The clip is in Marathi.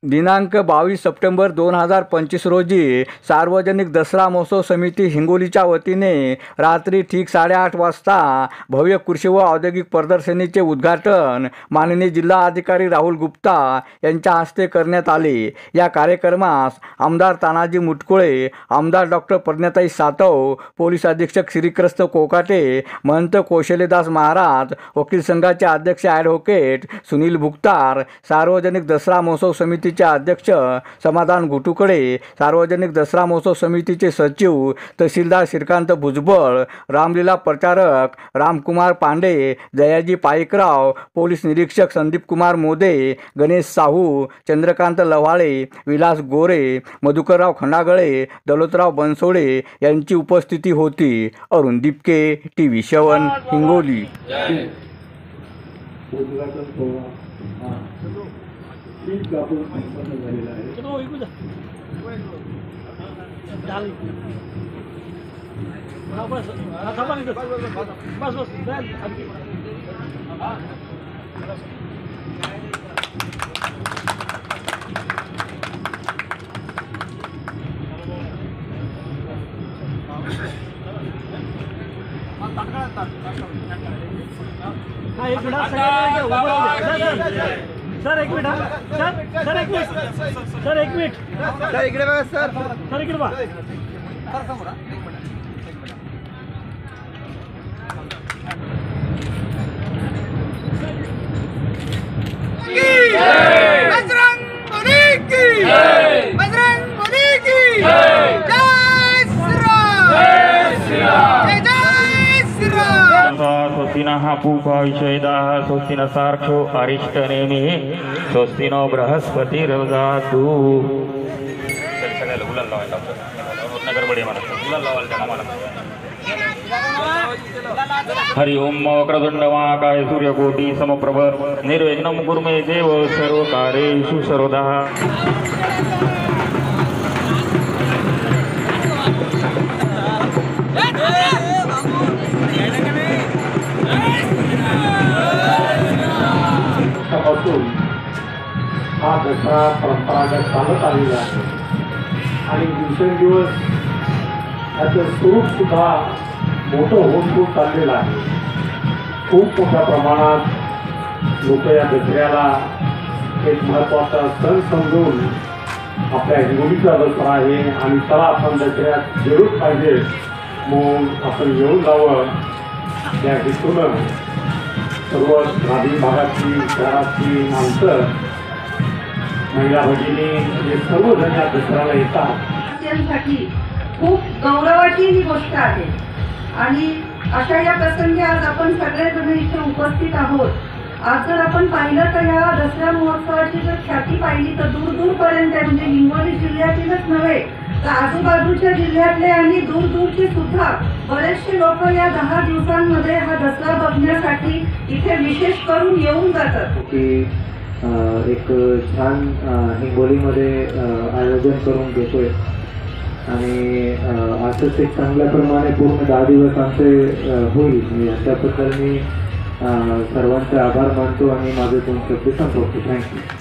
दिनांक 22 सप्टेंबर 2025 रोजी सार्वजनिक दसरा महोत्सव समिती हिंगोलीच्या वतीने रात्री ठीक 8:30 वाजता भव्य कृषी व औद्योगिक प्रदर्शनीचे उद्घाटन माननीय जिल्हा अधिकारी राहुल गुप्ता यांच्या हस्ते करण्यात आले। या कार्यक्रमास आमदार तानाजी मुटकुळे, आमदार डॉक्टर प्रज्ञाताई सातव, पोलीस अधीक्षक श्रीकृष्ण कोकाटे, महंत कौशल्यदास महाराज, वकील संघाचे अध्यक्ष ॲडव्होकेट सुनील भुक्तार, सार्वजनिक दसरा महोत्सव समितीचे अध्यक्ष समाधान घुटुकडे, सार्वजनिक दसरा महोत्सव समितीचे सचिव तहसीलदार श्रीकांत भुजबळ, रामलीला प्रचारक रामकुमार पांडे, दयाजी पाईकराव, पोलीस निरीक्षक संदीप कुमार मोदे, गणेश साहू, चंद्रकांत लव्हाळे, विलास गोरे, मधुकरराव खंडागळे, दौलतराव बनसोडे यांची उपस्थिती होती। अरुण दिपके, TV 7 हिंगोली। सर एक मिनिट सर एक मिनिट सर इकडे बघा सर इकडे बघा सर समोर स्वस्तिनः पूपा विषयदाः स्वस्तिन सार्क्षो अरिष्टनेमिः स्वस्तिनो बृहस्पतिर्दधातु। हरि ओम वक्रतुंड महाकाय सूर्यकोटि समप्रभ निर्विघ्नं कुरु मे देव सर्वकार्येषु सर्वदा। हा दसरा परंपरागत चालत आलेला आहे आणि दिवसेंदिवस त्याचं स्वरूप सुद्धा मोठं होत चाललेलं आहे। खूप मोठ्या प्रमाणात लोक या दसऱ्याला एक महत्त्वाचा सण समजून आपल्या हिंगोलीचा दसरा आहे आणि त्याला आपण दसऱ्यात जरूर पाहिजे म्हणून आपण येऊन जावं या हेतूनं सर्व ग्रामीण भागातली शहरातली माणसं, महिला भगिनी हे सर्वजण या दसऱ्याला येतात। त्यांसाठी खूप गौरवाची ही गोष्ट आहे आणि अशा या प्रसंगी आज आपण सगळेजण इथे उपस्थित आहोत। आज जर आपण पाहिलं तर या दसरा महोत्सवाची जर ख्याती पाहिली तर दूरपर्यंत म्हणजे हिंगोली जिल्ह्यातीलच नव्हे तर आजूबाजूच्या जिल्ह्यातले आणि दूरचे सुद्धा बरेचसे लोक या 10 दिवसांमध्ये हा दसरा बघण्यासाठी इथे विशेष करून येऊन जातात। की एक छान हिंगोलीमध्ये आयोजन करून घेतोय आणि असंच एक चांगल्या प्रमाणे पूर्ण 10 दिवस आमचे होईल त्याबद्दल मी सर्वांचे आभार मानतो आणि माझे 2 शब्द संपवतो। थँक्यू।